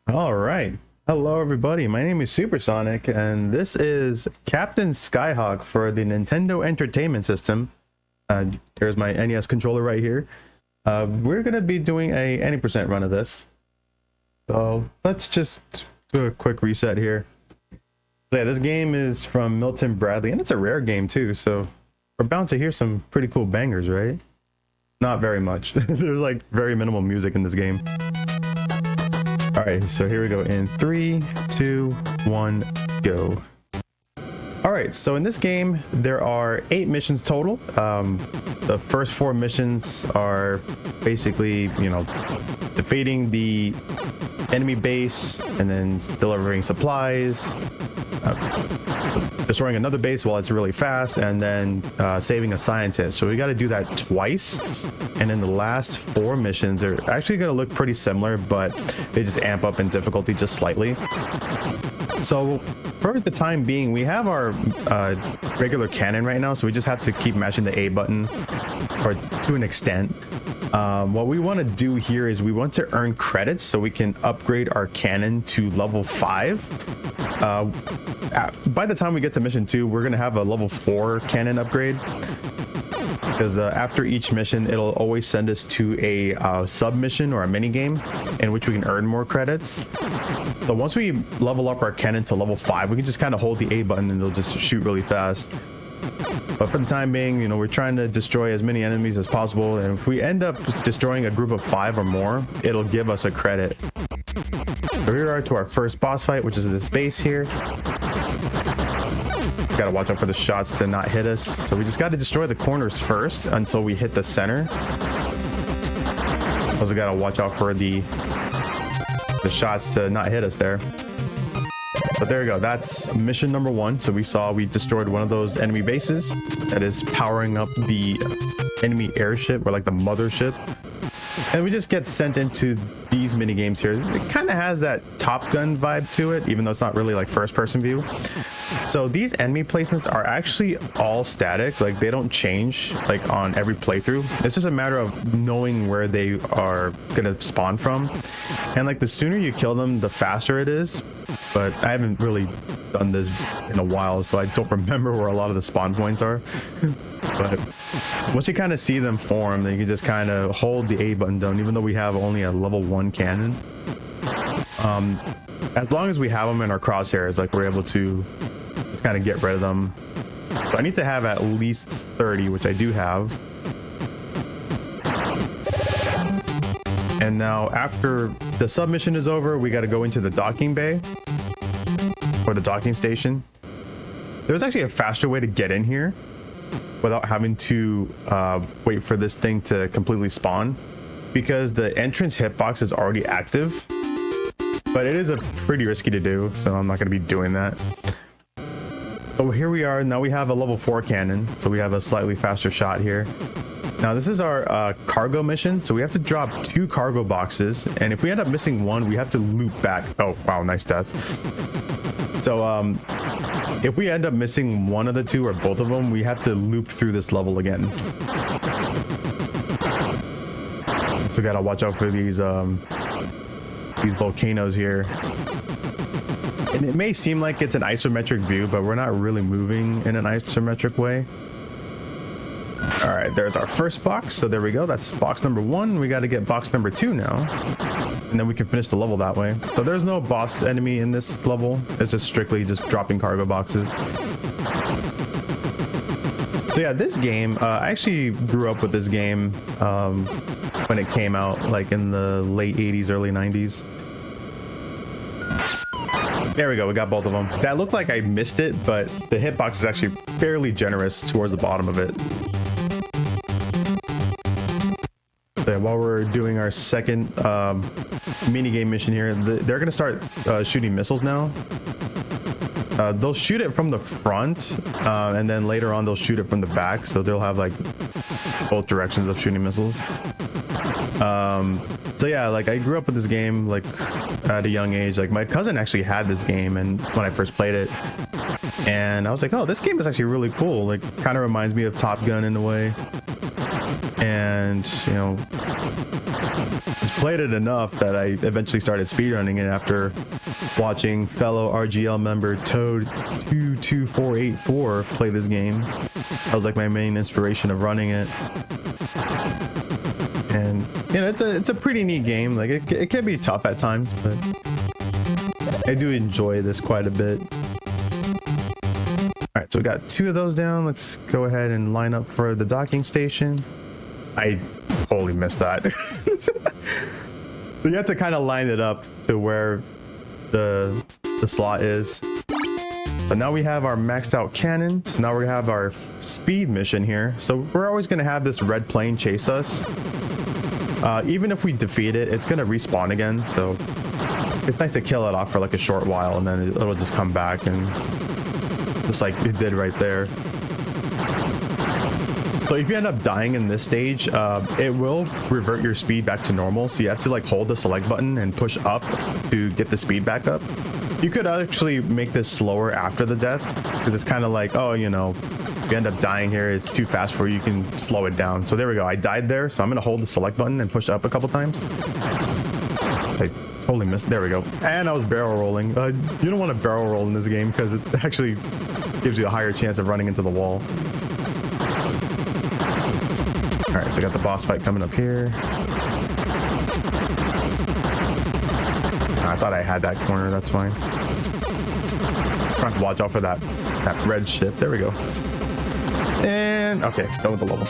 All right. Hello, everybody. My name is Supersonic, and this is Captain Skyhawk for the Nintendo Entertainment System. There's my NES controller right here. We're going to be doing a any percent run of this. So let's just do a quick reset here. So yeah, this game is from Milton Bradley, and it's a rare game too. So we're bound to hear some pretty cool bangers, right? Not very much. There's like very minimal music in this game. All right, so here we go in 3, 2, 1, go. All right, so in this game, there are 8 missions total. The first 4 missions are basically, defeating the enemy base and then delivering supplies, destroying another base while it's really fast, and then saving a scientist. So we got to do that twice. And then the last 4 missions are actually going to look pretty similar, but they just amp up in difficulty just slightly. So for the time being, we have our regular cannon right now, so we just have to keep mashing the A button, or to an extent. What we want to do here is we want to earn credits so we can upgrade our cannon to level 5. By the time we get to mission 2, we're going to have a level 4 cannon upgrade, because after each mission it'll always send us to a submission or a mini game in which we can earn more credits. So once we level up our cannon to level 5, we can just kind of hold the A button and it'll just shoot really fast. But for the time being, we're trying to destroy as many enemies as possible, and if we end up destroying a group of 5 or more, it'll give us a credit. So here we are to our first boss fight, which is this base here. Gotta watch out for the shots to not hit us. So we just got to destroy the corners first until we hit the center. Also gotta watch out for the shots to not hit us there. But there we go, that's mission number 1. So we destroyed one of those enemy bases that is powering up the enemy airship, or like the mothership. And we just get sent into these mini games here. It kind of has that Top Gun vibe to it, even though it's not really like first person view. So these enemy placements are actually all static, like they don't change like on every playthrough. It's just a matter of knowing where they are gonna spawn from, and like the sooner you kill them, the faster it is. But I haven't really done this in a while, so I don't remember where a lot of the spawn points are. But once you kind of see them form, then you can just kind of hold the A button down, even though we have only a level 1 cannon. As long as we have them in our crosshairs, like we're able to just kind of get rid of them. So I need to have at least 30, which I do have. And now after the submission is over, we got to go into the docking bay, or the docking station. There's actually a faster way to get in here without having to wait for this thing to completely spawn, because the entrance hitbox is already active. But it is a pretty risky to do, so I'm not going to be doing that. So here we are. Now we have a level 4 cannon, so we have a slightly faster shot here. Now this is our cargo mission, so we have to drop 2 cargo boxes, and if we end up missing one, we have to loop back. Oh wow, nice death. So if we end up missing one of the 2 or both of them, we have to loop through this level again. So gotta watch out for these volcanoes here. And it may seem like it's an isometric view, but we're not really moving in an isometric way. All right, there's our first box. So there we go, that's box number 1. We got to get box number 2 now, and then we can finish the level that way. So there's no boss enemy in this level. It's just strictly just dropping cargo boxes. So yeah, this game, I actually grew up with this game when it came out, like in the late 80s, early 90s. There we go, we got both of them. That looked like I missed it, but the hitbox is actually fairly generous towards the bottom of it. So yeah, while we're doing our second mini game mission here, they're gonna start shooting missiles now. They'll shoot it from the front, and then later on they'll shoot it from the back, so they'll have like both directions of shooting missiles. So yeah, like I grew up with this game like at a young age. Like my cousin actually had this game, and when I first played it, and I was like, oh, this game is actually really cool. Like kind of reminds me of Top Gun in a way. and you know, just played it enough that I eventually started speedrunning it after watching fellow RGL member Toad22484 play this game. That was like my main inspiration of running it. And you know, it's a pretty neat game. Like it can be tough at times, but I do enjoy this quite a bit. All right, so we got 2 of those down. Let's go ahead and line up for the docking station. I totally missed that. You have to kind of line it up to where the slot is. So now we have our maxed out cannon. So now we're gonna have our speed mission here. So we're always gonna have this red plane chase us. Even if we defeat it, it's gonna respawn again. So it's nice to kill it off for like a short while, and then it'll just come back, and just like it did right there. So if you end up dying in this stage, it will revert your speed back to normal. So you have to like hold the select button and push up to get the speed back up. You could actually make this slower after the death, because it's kind of like, oh, you know, if you end up dying here, it's too fast for you, you can slow it down. So there we go. I died there, so I'm going to hold the select button and push up a couple times. I totally missed. There we go. And I was barrel rolling. You don't want to barrel roll in this game because it actually gives you a higher chance of running into the wall. All right, so I got the boss fight coming up here. I thought I had that corner. That's fine. Trying to watch out for that red ship. There we go. And okay, done with the level.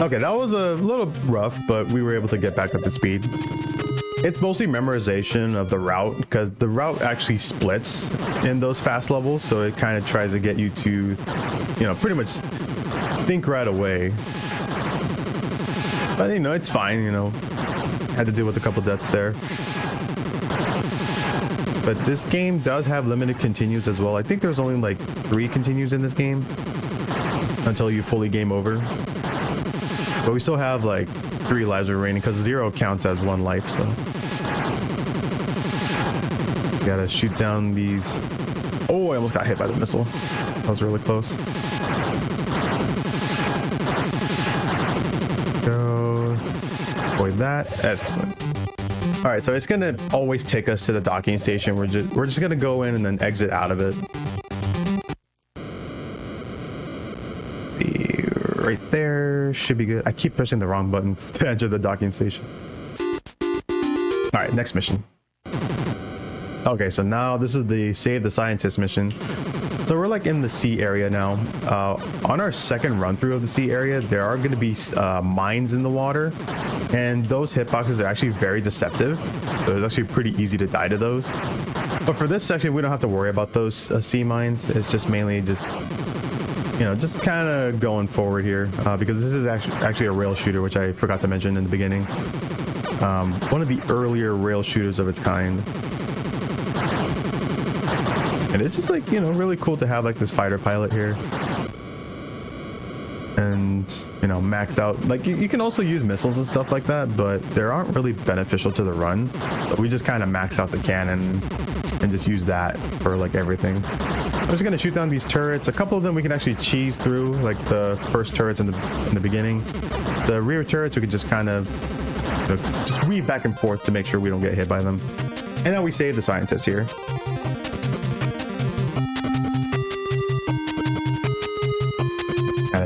Okay, that was a little rough, but we were able to get back up to speed. It's mostly memorization of the route, because the route actually splits in those fast levels, so it kind of tries to get you to, you know, pretty much think right away. But you know, it's fine. You know, had to deal with a couple deaths there. But this game does have limited continues as well. I think there's only like 3 continues in this game until you fully game over. But we still have like 3 lives remaining, because 0 counts as 1 life. So gotta shoot down these. Oh, I almost got hit by the missile. That was really close. Go avoid that. Excellent. All right, so it's gonna always take us to the docking station. We're just gonna go in and then exit out of it. Let's see, right there should be good. I keep pressing the wrong button to enter the docking station. All right, next mission. Okay, so now this is the Save the Scientist mission. So we're like in the sea area now. On our second run through of the sea area, there are going to be mines in the water, and those hitboxes are actually very deceptive. So it's actually pretty easy to die to those. But for this section, we don't have to worry about those sea mines. It's just mainly just, you know, just kind of going forward here, because this is actually a rail shooter, which I forgot to mention in the beginning. One of the earlier rail shooters of its kind. And it's just like, you know, really cool to have like this fighter pilot here. And, you know, maxed out. Like you can also use missiles and stuff like that, but they aren't really beneficial to the run. So we just kind of max out the cannon and just use that for like everything. I'm just gonna shoot down these turrets. A couple of them we can actually cheese through, like the first turrets in the beginning. The rear turrets we can just kind of, you know, just weave back and forth to make sure we don't get hit by them. And now we save the scientist here.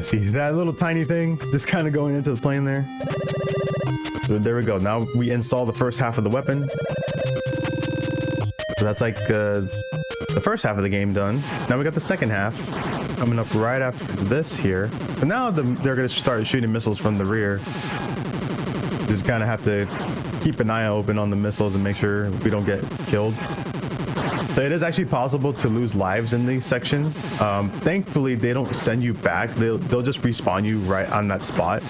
See that little tiny thing just kind of going into the plane there. So there we go. Now we install the first half of the weapon. So that's like the first half of the game done. Now we got the second half coming up right after this here. And now they're going to start shooting missiles from the rear. Just kind of have to keep an eye open on the missiles and make sure we don't get killed. So it is actually possible to lose lives in these sections. Thankfully, they don't send you back. They'll just respawn you right on that spot.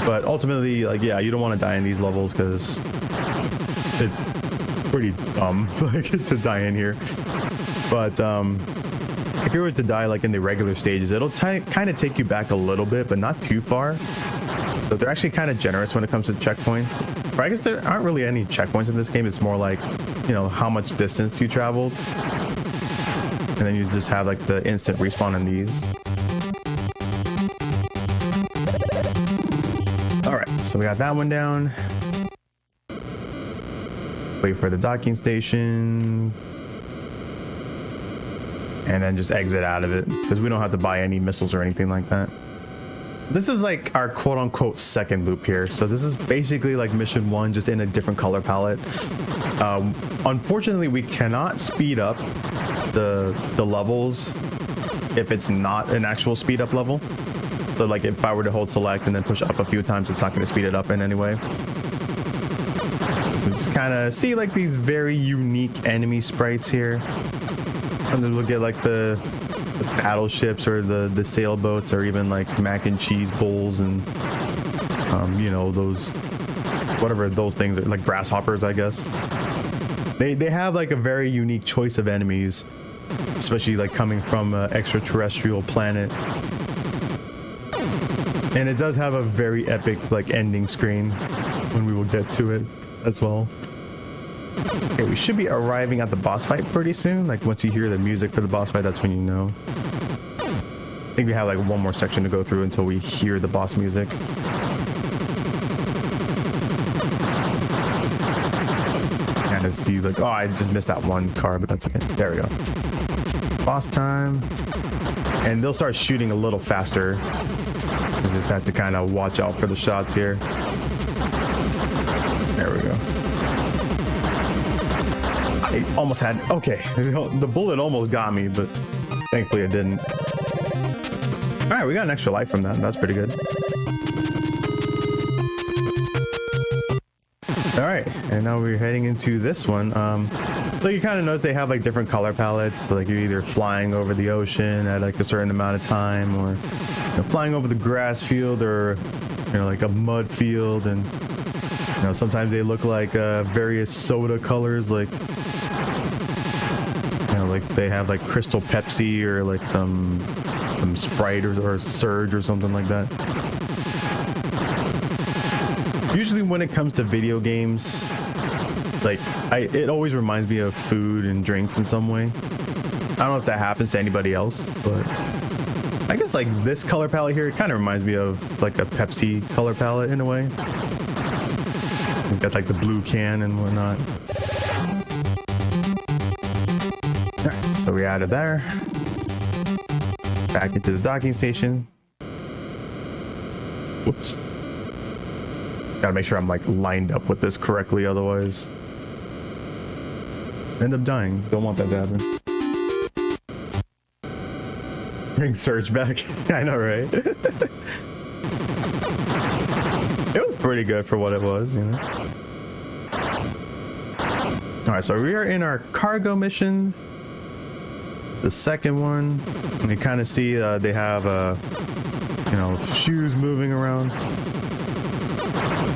But ultimately, like, yeah, you don't want to die in these levels because it's pretty dumb like to die in here. But if you were to die like in the regular stages, it'll kind of take you back a little bit, but not too far. So they're actually kind of generous when it comes to checkpoints. But I guess there aren't really any checkpoints in this game. It's more like, you know, how much distance you traveled. And then you just have like the instant respawn in these. so we got that one down. Wait for the docking station. And then just exit out of it because we don't have to buy any missiles or anything like that. This is like our quote-unquote second loop here. So this is basically like mission 1, just in a different color palette. Unfortunately, we cannot speed up the levels if it's not an actual speed up level. So like if I were to hold select and then push up a few times, it's not going to speed it up in any way. We just kind of see like these very unique enemy sprites here. Sometimes we'll get like the battleships or the sailboats, or even like mac and cheese bowls, and you know, those whatever those things are, like grasshoppers, I guess. They have like a very unique choice of enemies, especially like coming from an extraterrestrial planet. And it does have a very epic like ending screen when we will get to it as well. Okay, we should be arriving at the boss fight pretty soon. Like once you hear the music for the boss fight, that's when you know. I think we have like one more section to go through until we hear the boss music. Kind of see like, oh, I just missed that one car, but that's okay. There we go. Boss time. And they'll start shooting a little faster. You just have to kind of watch out for the shots here. There we go. I almost had, okay, the bullet almost got me, but thankfully it didn't. All right, we got an extra life from that. That's pretty good. All right, and now we're heading into this one. So you kind of notice they have like different color palettes. So, like you're either flying over the ocean at like a certain amount of time, or you know, flying over the grass field, or you know, like a mud field. And you know, sometimes they look like various soda colors, like you know, like they have like Crystal Pepsi, or like some Sprite or Surge or something like that. Usually when it comes to video games, like it always reminds me of food and drinks in some way. I don't know if that happens to anybody else, but I guess like this color palette here, it kind of reminds me of like a Pepsi color palette in a way. You've got like the blue can and whatnot. All right, so we added there. Back into the docking station. Whoops. Gotta make sure I'm like lined up with this correctly, otherwise end up dying. Don't want that to happen. Bring Surge back. I know, right? It was pretty good for what it was, you know. All right, so we are in our cargo mission, the second one. And you kind of see they have you know, shoes moving around.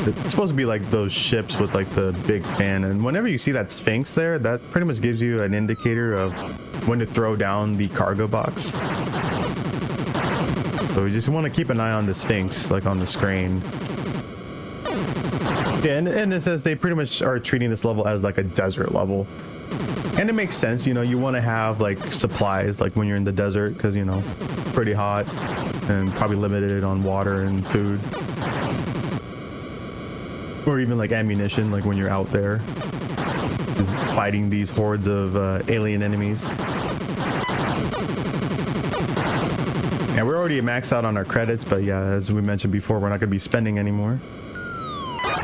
It's supposed to be like those ships with like the big fan, and whenever you see that Sphinx there, that pretty much gives you an indicator of when to throw down the cargo box. So we just want to keep an eye on the Sphinx, like on the screen. Yeah, and it says they pretty much are treating this level as like a desert level. And it makes sense, you know, you want to have like supplies like when you're in the desert, because, you know, pretty hot and probably limited on water and food. Or even like ammunition, like when you're out there fighting these hordes of alien enemies. And we're already maxed out on our credits, but yeah, as we mentioned before, we're not going to be spending anymore.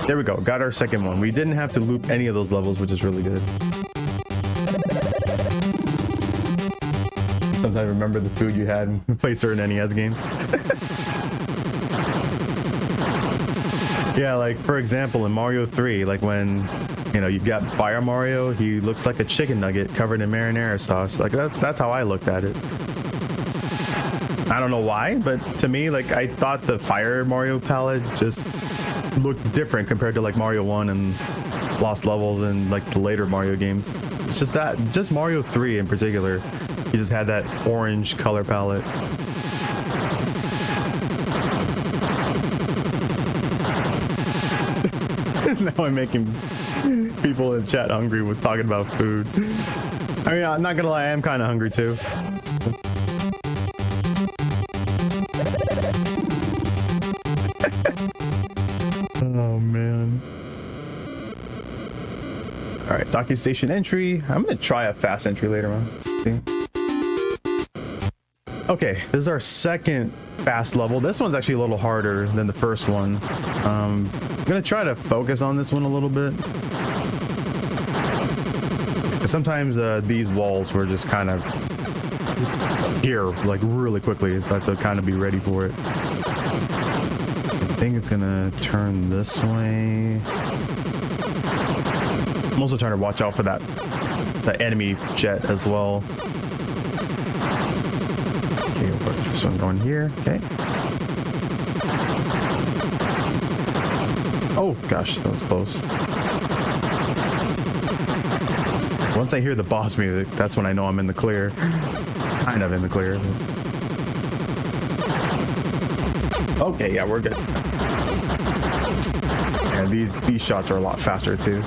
There we go, got our second one. We didn't have to loop any of those levels, which is really good. Sometimes remember the food you had when you played certain NES games. Yeah, like for example in Mario 3, like when, you know, you've got Fire Mario, he looks like a chicken nugget covered in marinara sauce. Like that's how I looked at it. I don't know why, but to me, like I thought the Fire Mario palette just looked different compared to like Mario 1 and Lost Levels and like the later Mario games. It's just that, just Mario 3 in particular, he just had that orange color palette. Now I'm making people in chat hungry with talking about food. I mean, I'm not gonna lie, I am kind of hungry too. docking station entry. I'm gonna try a fast entry later on. See? Okay, this is our second fast level. This one's actually a little harder than the first one. I'm gonna try to focus on this one a little bit. Sometimes these walls were just kind of just here like really quickly, so I have to kind of be ready for it. I think it's gonna turn this way. I'm also trying to watch out for that enemy jet as well. Okay, where's this one going here? Okay. Oh gosh, that was close. Once I hear the boss music, that's when I know I'm in the clear. Kind of in the clear. Okay, yeah, we're good. Yeah, these shots are a lot faster too.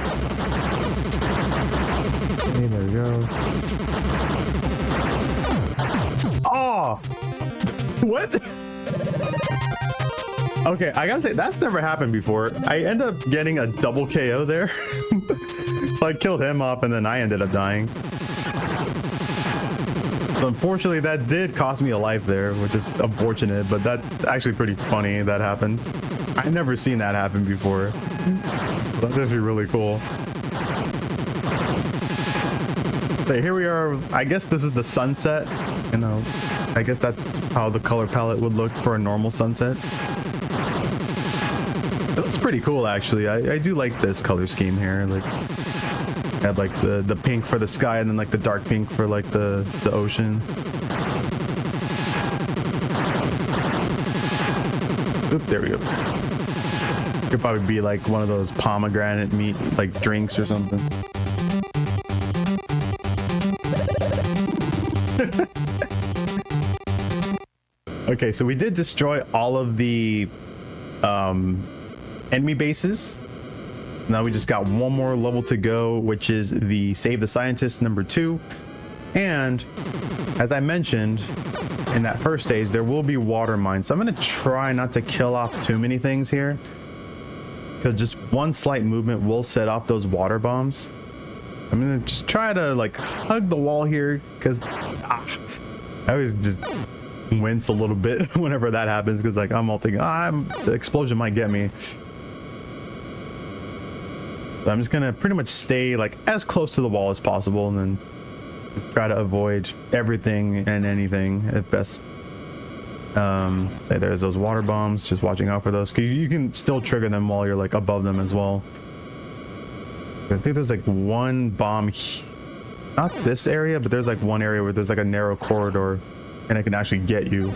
Okay, there we go. Oh! What? Okay, I gotta say, that's never happened before. I end up getting a double KO there. So I killed him off and then I ended up dying. So unfortunately that did cost me a life there, which is unfortunate, but that's actually pretty funny that happened. I've never seen that happen before. That's actually really cool. So here we are. I guess this is the sunset. You know, I guess that's how the color palette would look for a normal sunset. It looks pretty cool actually. I do like this color scheme here. Like, have like the pink for the sky and then like the dark pink for like the ocean. Oop, there we go. Could probably be like one of those pomegranate meat like drinks or something. Okay, so we did destroy all of the enemy bases. Now we just got one more level to go, which is the Save the Scientist number 2. And as I mentioned in that first stage, there will be water mines. So I'm going to try not to kill off too many things here, because just one slight movement will set off those water bombs. I'm going to just try to like hug the wall here, because I always just wince a little bit whenever that happens, because like I'm all thinking, the explosion might get me. So I'm just gonna pretty much stay like as close to the wall as possible, and then just try to avoid everything and anything at best. There's those water bombs, just watching out for those, because you can still trigger them while you're like above them as well. I think there's like one bomb, not this area, but there's like one area where there's like a narrow corridor and it can actually get you.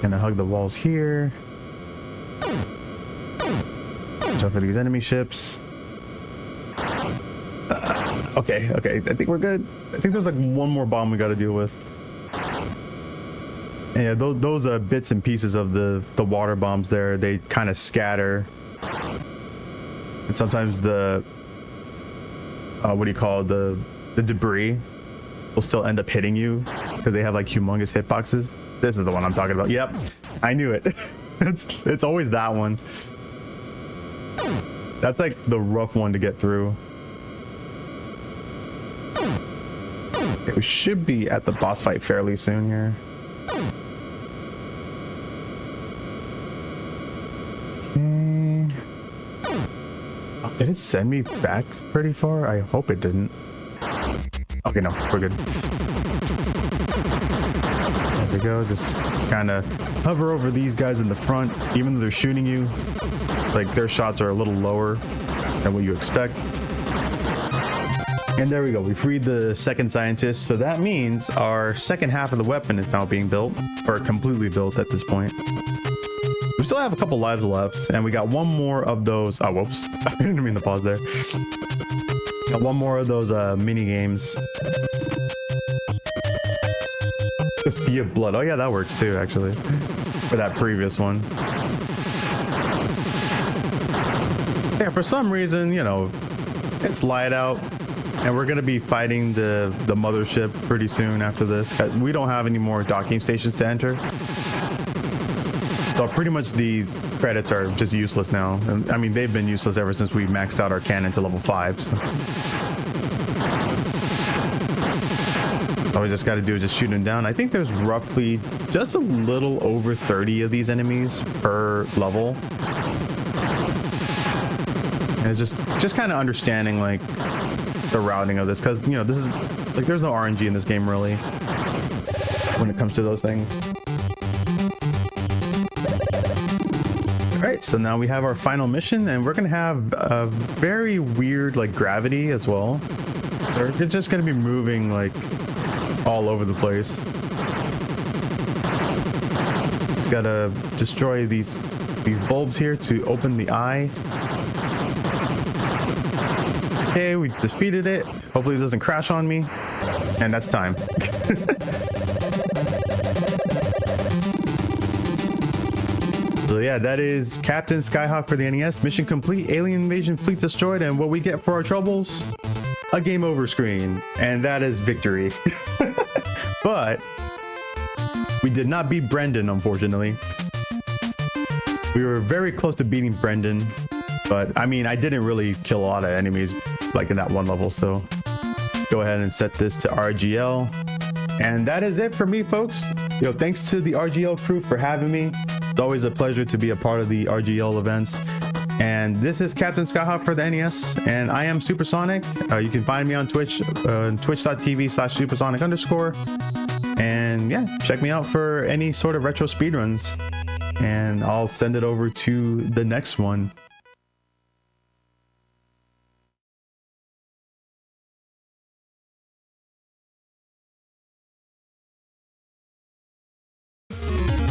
Gonna hug the walls here. Watch out for these enemy ships. Okay, I think we're good. I think there's like one more bomb we got to deal with. And yeah, those bits and pieces of the water bombs there, they kind of scatter. And sometimes the what do you call it? The debris will still end up hitting you because they have like humongous hitboxes. This is the one I'm talking about. Yep, I knew it. It's always that one. That's like the rough one to get through. Okay, we should be at the boss fight fairly soon here. Okay. Did it send me back pretty far? I hope it didn't. Okay, no, we're good. There we go. Just kind of hover over these guys in the front, even though they're shooting you. Like their shots are a little lower than what you expect. And there we go. We freed the second scientist. So that means our second half of the weapon is now being built, or completely built at this point. We still have a couple lives left, and we got one more of those. Oh, whoops. I didn't mean to pause there. Got one more of those mini games. The Sea of Blood. Oh yeah, that works too, actually. For that previous one. Yeah, for some reason, you know, it's light out, and we're gonna be fighting the mothership pretty soon after this. We don't have any more docking stations to enter. So So pretty much these credits are just useless now. I mean, they've been useless ever since we maxed out our cannon to level 5. So. All we just got to do is just shoot them down. I think there's roughly just a little over 30 of these enemies per level. And it's just kind of understanding like the routing of this, because you know this is like there's no RNG in this game really when it comes to those things. All right, so now we have our final mission, and we're gonna have a very weird like gravity as well. We're just gonna be moving like all over the place. Just gotta destroy these bulbs here to open the eye. Okay, we defeated it. Hopefully it doesn't crash on me. And that's time. So yeah, that is Captain Skyhawk for the NES. Mission complete, alien invasion fleet destroyed, and what we get for our troubles? A game over screen. And that is victory. But we did not beat Brendan, unfortunately. We were very close to beating Brendan, but I mean, I didn't really kill a lot of enemies like in that one level. So let's go ahead and set this to RGL. And that is it for me, folks. Yo, thanks to the RGL crew for having me. It's always a pleasure to be a part of the RGL events. And this is Captain Skyhawk for the NES, and I am Supersonic. You can find me on Twitch, twitch.tv/supersonic_. And yeah, check me out for any sort of retro speedruns, and I'll send it over to the next one.